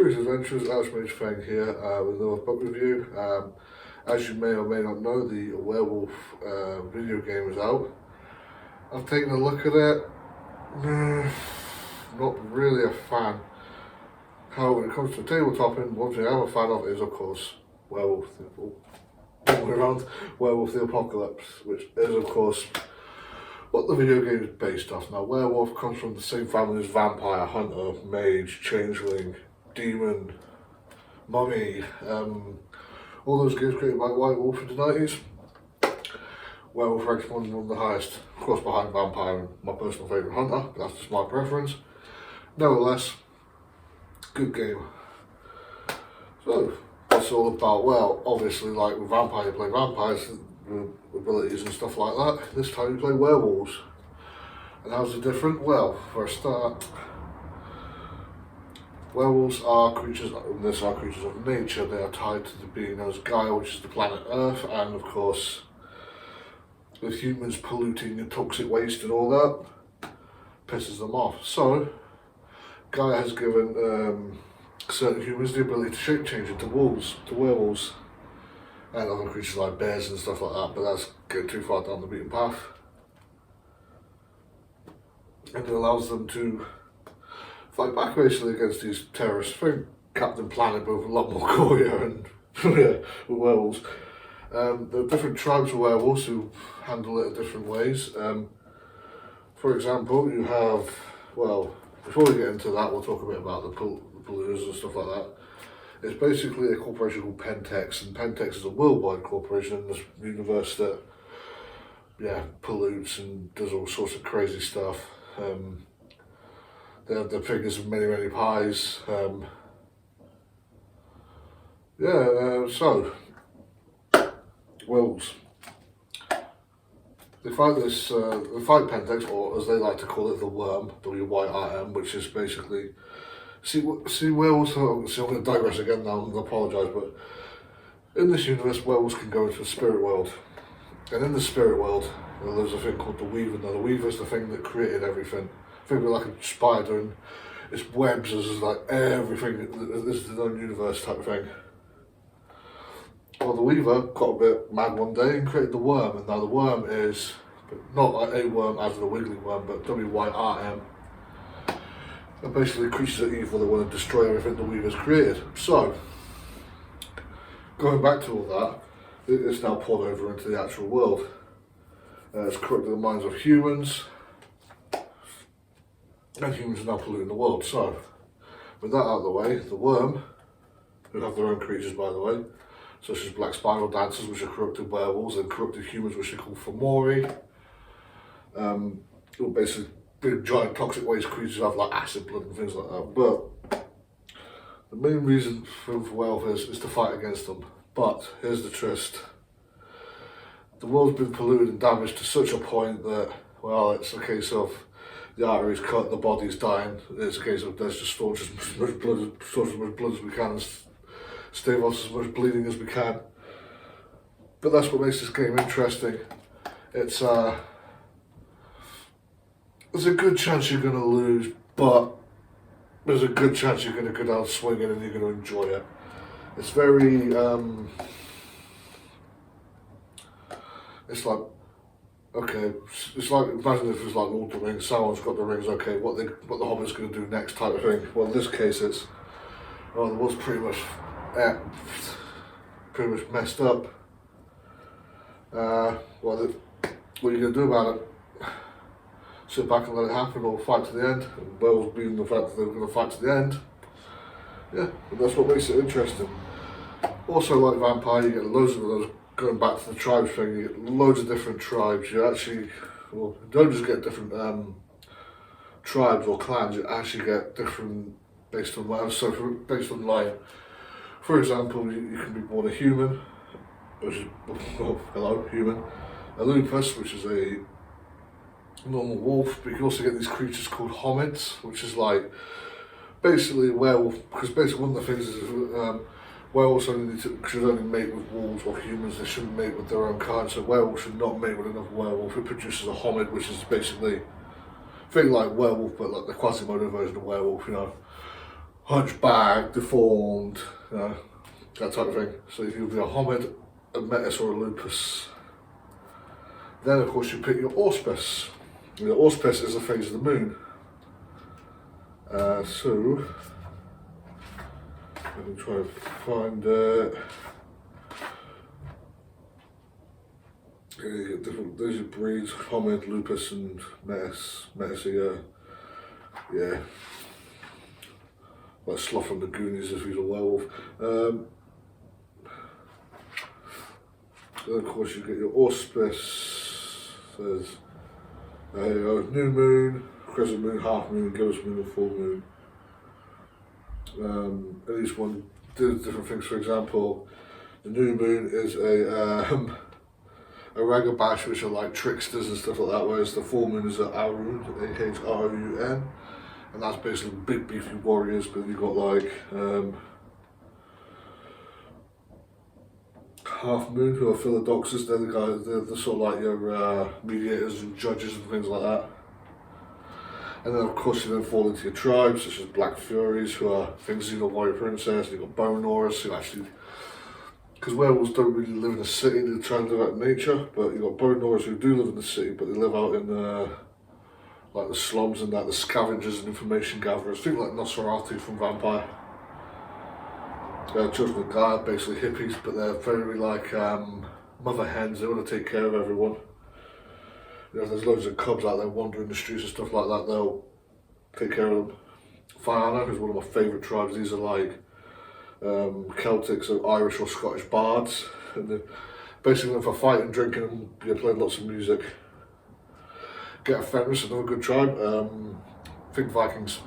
Cruise Adventures, Archmage Fang here with another book review. As you may or may not know, the Werewolf video game is out. I've taken a look at it. Not really a fan. However, when it comes to tabletopping, one thing I'm a fan of is, of course, Werewolf the Apocalypse, which is, of course, what the video game is based off. Now, Werewolf comes from the same family as Vampire, Hunter, Mage, Changeling, Demon, Mummy, all those games created by White Wolf in the 90s. Werewolf ranks one of the highest, of course behind Vampire and my personal favourite Hunter, but that's just my preference. Nevertheless, good game. So, what's it all about? Well, obviously, like with Vampire, you play vampires, abilities and stuff like that. This time you play werewolves. And how's it different? Well, for a start, werewolves are creatures, and these are creatures of nature. They are tied to the being known as Gaia, which is the planet Earth, and of course, with humans polluting and toxic waste and all that, pisses them off. So, Gaia has given certain humans the ability to shape change into wolves, to werewolves, and other creatures like bears and stuff like that, but that's getting too far down the beaten path. And it allows them to fight back basically against these terrorists. I think Captain Planet, but with a lot more Korea and with werewolves. There are different tribes of werewolves who handle it in different ways. For example, you have, well, before we get into that, we'll talk a bit about the polluters and stuff like that. It's basically a corporation called Pentex, and Pentex is a worldwide corporation in this universe that, yeah, pollutes and does all sorts of crazy stuff. They have their fingers in many, many pies. So, wolves. They fight Pentex, or as they like to call it, the Worm, W-Y-R-M, which is basically, see werewolves, I'm going to digress again now and apologise, but in this universe, werewolves can go into the spirit world. And in the spirit world, there's a thing called the Weaver. Now, the Weaver is the thing that created everything. Think of it like a spider, and its webs is like everything. This is the known universe type of thing. Well, the Weaver got a bit mad one day and created the Worm, and now the Worm is not like a worm as in a wiggly worm, but W-Y-R-M. And basically, creatures are evil that want to destroy everything the Weaver's created. So, going back to all that, it's now poured over into the actual world. It's corrupted the minds of humans, and humans are now polluting the world. So, with that out of the way, the Worm, who have their own creatures by the way, such as black spiral dancers, which are corrupted werewolves, and corrupted humans, which are called Fomori. Who are basically big giant toxic waste creatures who have like acid blood and things like that. But the main reason for werewolf is to fight against them. But here's the twist. The world's been polluted and damaged to such a point that, well, it's a case of the arteries cut, the body's dying. It's a case of let's just staunch as much blood as we can, and stave off as much bleeding as we can. But that's what makes this game interesting. It's there's a good chance you're going to lose, but there's a good chance you're going to go down swinging and you're going to enjoy it. It's very, it's like, okay, it's like, imagine if it was like Lord of the Rings, Sauron's got the rings, okay, what the Hobbit's going to do next type of thing. Well, in this case it's, well, the world's pretty much messed up. What are you going to do about it? Sit back and let it happen, or fight to the end? And werewolves being the fact that they're going to fight to the end. Yeah, and that's what makes it interesting. Also, like Vampire, you get loads of those, going back to the tribes thing, you get loads of different tribes. You actually, well, you don't just get different tribes or clans, you actually get different based on whatever. So, based on like, for example, you can be born a human, which is, well, hello, human, a lupus, which is a normal wolf, but you can also get these creatures called homids, which is like, basically a werewolf, because basically one of the things is werewolves should only mate with wolves or humans. They shouldn't mate with their own kind, so werewolves should not mate with another werewolf. It produces a homid, which is basically, think like werewolf, but like the Quasimodo version of werewolf, you know. hunchback, deformed, you know, that type of thing. So if you'll be a homid, a metis, or a lupus. Then of course you pick your auspice. The auspice is the phase of the moon. So I can try to find different. Those are breeds: homid, lupus, and metis. Metis are yeah, like Sloth from the Goonies if he's a werewolf. Then of course you get your auspice. There's new moon, crescent moon, half moon, gibbous moon, and full moon. And each one does different things. For example, the new moon is a ragabash, which are like tricksters and stuff like that, whereas the full moon is a Aroun, A-H-R-O-U-N, and that's basically big beefy warriors. But you've got like half moon, who are philodoxers. They're the guys, they're sort of like your mediators and judges and things like that. And then of course you then fall into your tribes, such as Black Furies, who are things like Warrior Princess. You've got Bone Gnawers, who actually, because werewolves don't really live in a city, they try and live out in nature, but you've got Bone Gnawers who do live in the city, but they live out in like the slums and that, the scavengers and information gatherers, things like Nosferatu from Vampire. Children of God, basically hippies, but they're very like mother hens. They want to take care of everyone. You know, if there's loads of cubs out there wandering the streets and stuff like that, they'll take care of them. Fianna, who's one of my favourite tribes. These are like Celtics or Irish or Scottish bards, and they're basically known for fighting, drinking, and playing lots of music. Get a Fenris, another good tribe. Think Vikings.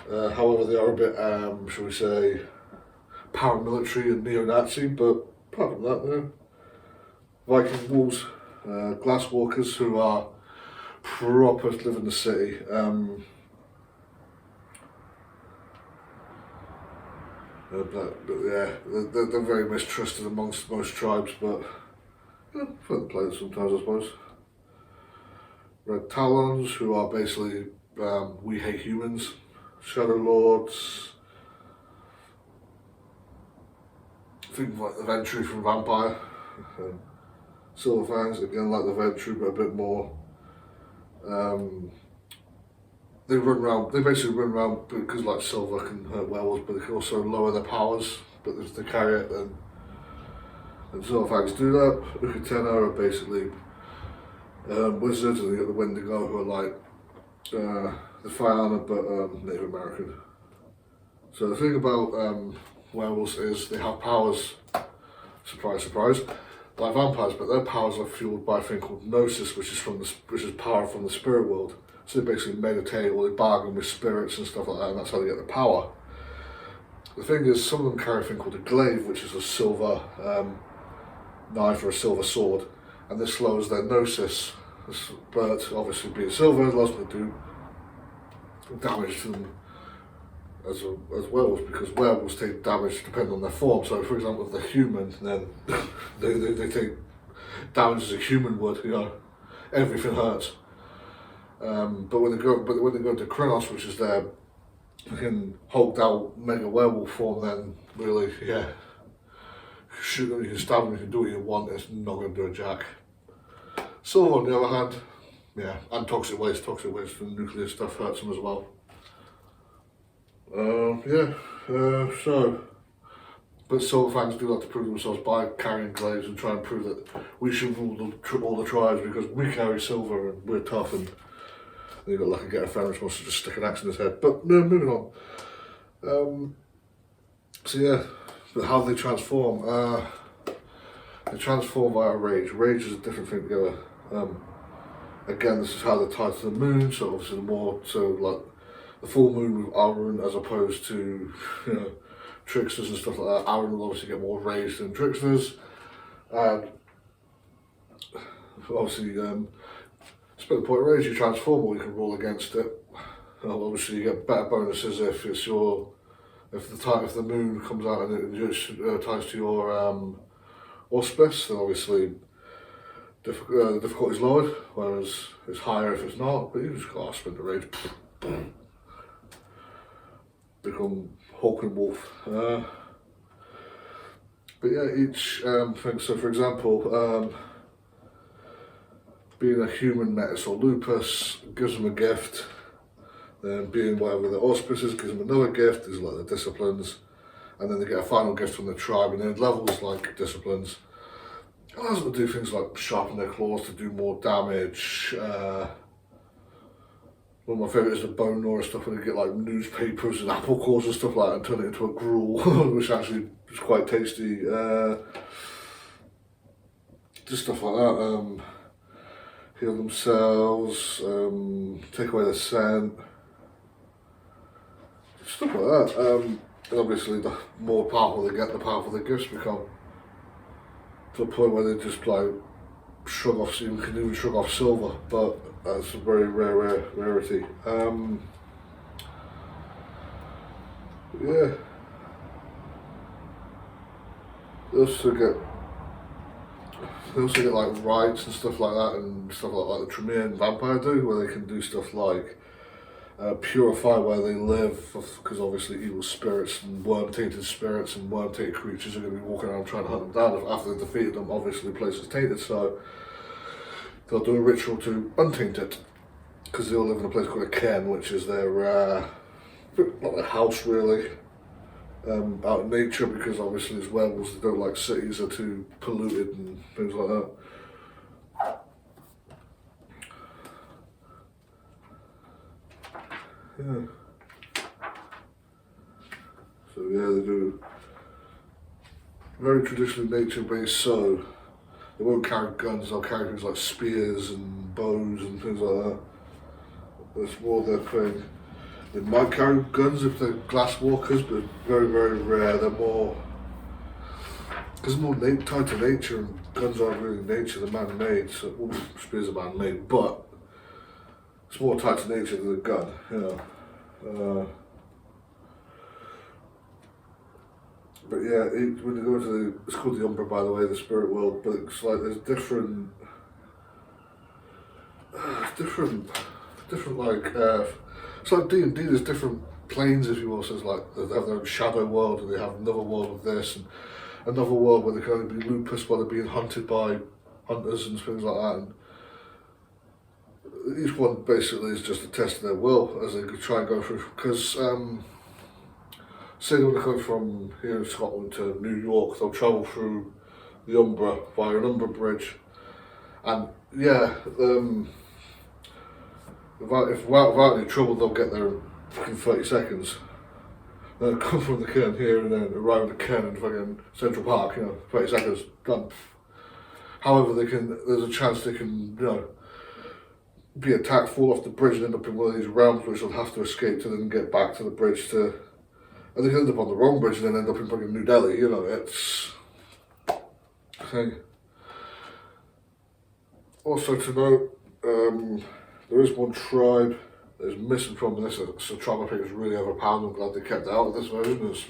However, they are a bit, shall we say, paramilitary and neo-Nazi, but apart from that, no. Viking wolves, glasswalkers, who are proper live in the city. But yeah, they're very mistrusted amongst most tribes, but fun to play sometimes, I suppose. Red Talons, who are basically we hate humans. Shadow Lords, things like the Ventry from Vampire. Silver Fangs, again like the Ventry, but a bit more. They basically run around because like silver can hurt werewolves, but they can also lower their powers, but they carry it, and Silver Fangs do that. Ukatena are basically wizards, and they got the Wendigo, who are like the Fianna, but Native American. So the thing about werewolves is they have powers, surprise, surprise, like vampires, but their powers are fueled by a thing called gnosis, which is power from the spirit world. So they basically meditate or they bargain with spirits and stuff like that, and that's how they get the power. The thing is, some of them carry a thing called a glaive, which is a silver knife or a silver sword, and this slows their gnosis. But obviously, being silver allows them to do damage to them as werewolves, because werewolves take damage depending on their form. So, for example, if they're human, then they take damage as a human would. You know, everything hurts. But when they go to Kronos, which is their fucking hulked out mega werewolf form, then really, yeah, shoot them, you can stab them, you can do what you want. It's not going to do a jack. Silver, on the other hand, yeah, and toxic waste from nuclear stuff hurts them as well. But Silver Fangs do like to prove themselves by carrying glaives and try and prove that we should rule all the tribes because we carry silver and we're tough, and you've got lucky get a Fenris wants to just stick an axe in his head. But no, moving on. So yeah, but how do they transform? They transform via rage. Rage is a different thing together. Again, this is how they're tied to the moon, so obviously like the full moon with Aroun as opposed to, you know, tricksters and stuff like that. Aroun will obviously get more rage than tricksters. And obviously, split the point of rage, you transform or you can roll against it. And obviously you get better bonuses if the moon comes out and it ties to your auspice, then obviously the difficulty is lowered, whereas it's higher if it's not, but you just gotta spin the rage. become Hulk and Wolf. But yeah, each thing. So for example, being a human metis or lupus gives them a gift. Then being whatever the auspices gives them another gift. Is like the disciplines, and then they get a final gift from the tribe, and then levels like disciplines. It allows them to do things like sharpen their claws to do more damage. One of my favourites is the bone gnawer stuff, when you get like newspapers and apple cores and stuff like that and turn it into a gruel, which actually is quite tasty. Just stuff like that. Heal themselves, take away the scent, stuff like that. And obviously the more powerful they get, the powerful the gifts become. To the point where they just like shrug off, so you can even shrug off silver, but that's a very rarity. Yeah. They also get like rights and stuff like that, and stuff like the Tremere vampire do, where they can do stuff like purify where they live, because obviously evil spirits and worm-tainted spirits and worm-tainted creatures are going to be walking around trying to hunt them down. After they've defeated them, obviously the place is tainted, so they'll do a ritual to untaint it, because they all live in a place called a cairn, which is their not their house really, out in nature, because obviously as werewolves they don't like cities, are too polluted and things like that. Yeah. So yeah, they do very traditionally nature based, so they won't carry guns, they'll carry things like spears and bows and things like that. That's more their thing. They might carry guns if they're glass walkers, but very rare. They're more, because they're more tied to nature, and guns aren't really nature, they're man-made, so well, spears are man-made, but it's more tied to nature than a gun, you know. But yeah, when you go to it's called the Umbra, by the way, the spirit world, but it's like there's different like, it's like D&D, there's different planes, if you will, so it's like they have their own shadow world, and they have another world of this, and another world where they can only be lupus while they're being hunted by hunters and things like that, and each one basically is just a test of their will as they try and go through, because say they want to go from here in Scotland to New York, they'll travel through the Umbra via an Umbra bridge, and yeah, without any trouble they'll get there in 30 seconds. They'll come from the cairn here and then arrive at the cairn in fucking Central Park, 30 seconds, done. However, there's a chance they can, be attacked, fall off the bridge and end up in one of these realms which they'll have to escape to then get back to the bridge and they can end up on the wrong bridge and then end up in fucking New Delhi, it's a thing. Also to note, there is one tribe that is missing from this. It's a tribe I think is really overpowered. I'm glad they kept it out of this version. It's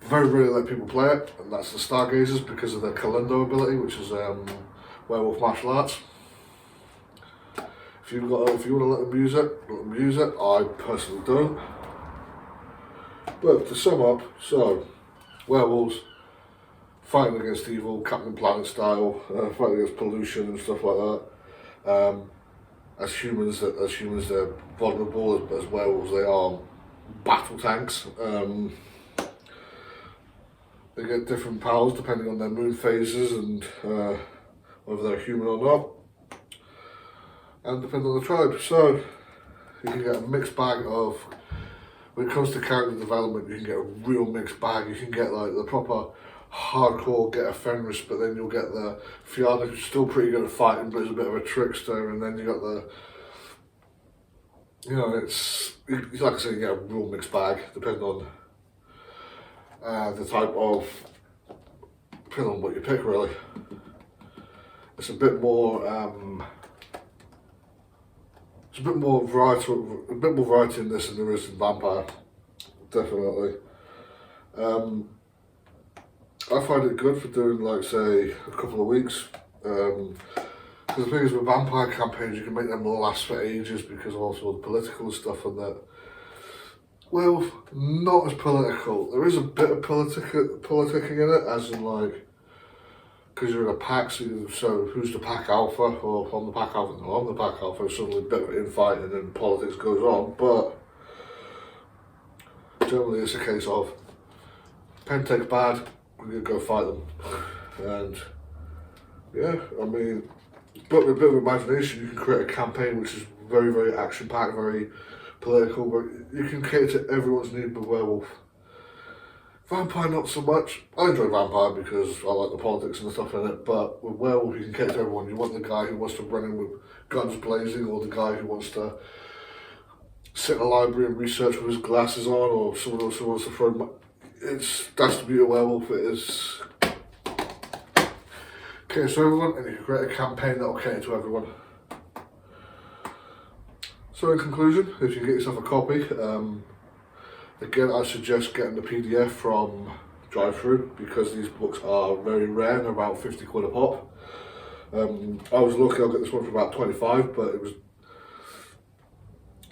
very rarely let people play it, and that's the Stargazers, because of their Kalendo ability, which is werewolf martial arts. If you want to let them use it, let them use it. I personally don't. But to sum up, so werewolves fighting against evil, Captain Planet style, fighting against pollution and stuff like that. As humans, they're vulnerable. As werewolves, they are battle tanks. They get different powers depending on their moon phases and whether they're human or not, and depending on the tribe. So you can get a mixed bag of. When it comes to character development, you can get a real mixed bag. You can get like the proper hardcore get a Fenris, but then you'll get the Fianna, who's still pretty good at fighting, but is a bit of a trickster, and then you got the, it's like I say, you get a real mixed bag depending on the type of, depending on what you pick really. It's a bit more variety in this than there is in Vampire, definitely. I find it good for doing, like, say, a couple of weeks. Because the thing is, with Vampire campaigns, you can make them last for ages because of also the political stuff and that. Werewolf, not as political. There is a bit of politicking in it, as in like, because you're in a pack, so who's the pack alpha, or I'm the pack alpha, no, I'm the pack alpha, suddenly a bit of infighting and then politics goes on, but generally it's a case of, pen takes bad, we're going to go fight them. And yeah, I mean, but with a bit of imagination you can create a campaign which is very, very action packed, very political, but you can cater to everyone's need with Werewolf. Vampire not so much. I enjoy Vampire because I like the politics and stuff in it, but with Werewolf you can cater to everyone. You want the guy who wants to run in with guns blazing, or the guy who wants to sit in a library and research with his glasses on, or someone else who wants to throw. That's the beauty of Werewolf. It is cater to everyone, and you can create a campaign that will cater to everyone. So in conclusion, if you get yourself a copy, again, I suggest getting the PDF from Drive-Thru because these books are very rare and about 50 quid a pop. I was lucky, I'll get this one for about 25, but it was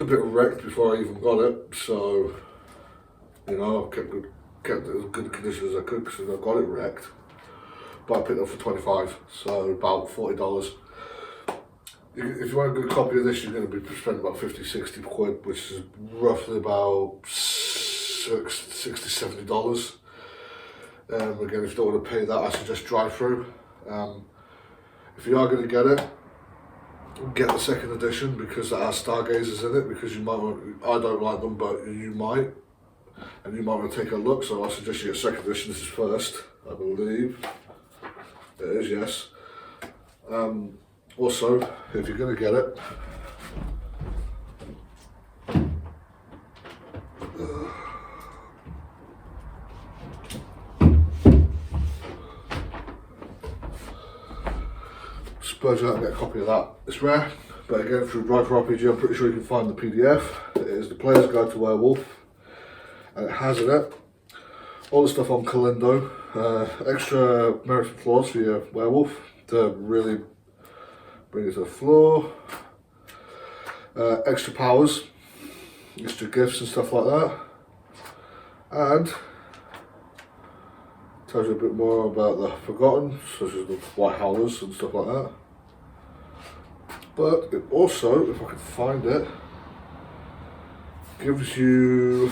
a bit wrecked before I even got it. So, you know, I kept it as good condition as I could because I got it wrecked. But I picked it up for 25, so about $40. If you want a good copy of this, you're going to be spending about 50-60 quid, which is roughly about $60-70. Again, if you don't want to pay that, I suggest Drive-Thru. If you are going to get it, get the second edition because it has Stargazers in it, because you might want, I don't like them, but you might, and you might want to take a look, so I suggest you get second edition. This is first, I believe. It is, yes. Also, if you're going to get it, splurge out and get a copy of that. It's rare, but again, through Drive-Thru RPG, I'm pretty sure you can find the PDF. It is the Player's Guide to Werewolf, and it has in it all the stuff on Kalindo, extra merits and flaws for your werewolf to really bring it to the floor, extra powers, extra gifts and stuff like that, and tells you a bit more about the Forgotten, such as the White Howlers and stuff like that. But it also, if I can find it, gives you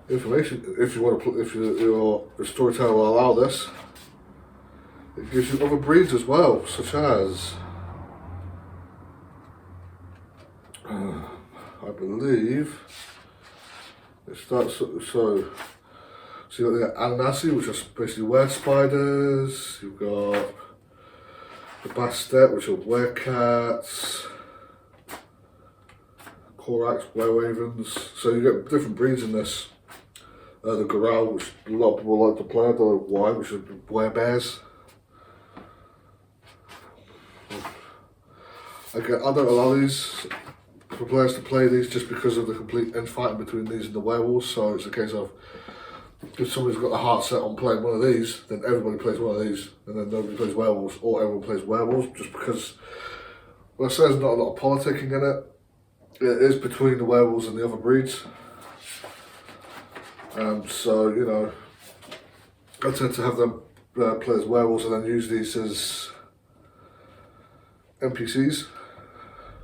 information if you want to. If your storyteller will allow this, it gives you other breeds as well, such as I believe it starts. So you've got the Ananasi, which are basically were spiders. You've got the Bastet, which are werecats. Korax, werewavens. So you get different breeds in this. The Goral, which a lot of people like to play, the White, which are werebears. Again, I don't allow these for players to play these just because of the complete infighting between these and the werewolves. So it's a case of, if somebody's got the heart set on playing one of these, then everybody plays one of these, and then nobody plays werewolves, or everyone plays werewolves, just because, well, I say there's not a lot of politicking in it. It is between the werewolves and the other breeds. So, you know, I tend to have them play as werewolves and then use these as NPCs.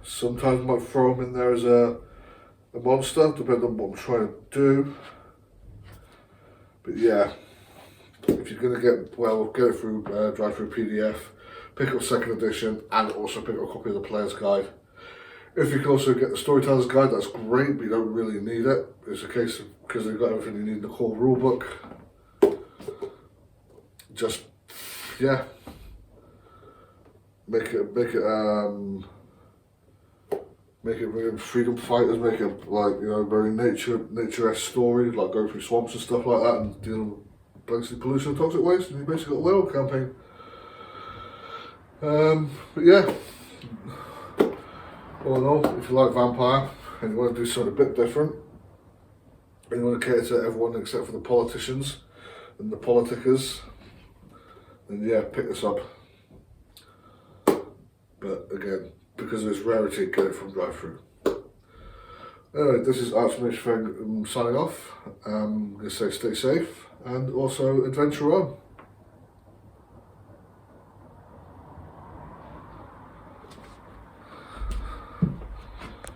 Sometimes I might throw them in there as a monster, depending on what I'm trying to do. But yeah, if you're going to get Werewolf, get it through Drive-Thru PDF, pick up second edition, and also pick up a copy of the Player's Guide. If you can also get the Storyteller's Guide, that's great, but you don't really need it. It's a case of, because they've got everything you need in the core rulebook. Just, yeah, make it really freedom fighters, make it like, you know, very nature-esque story, like going through swamps and stuff like that and dealing with basically pollution and toxic waste, and you basically got a werewolf campaign. But yeah, all in all, if you like Vampire and you want to do something a bit different, and you want to cater to everyone except for the politicians and the politicers, then yeah, pick this up. But again, because of its rarity, get it from Drive-Thru. Anyway, this is Archmage Feng signing off. I'm going to say stay safe and also adventure on.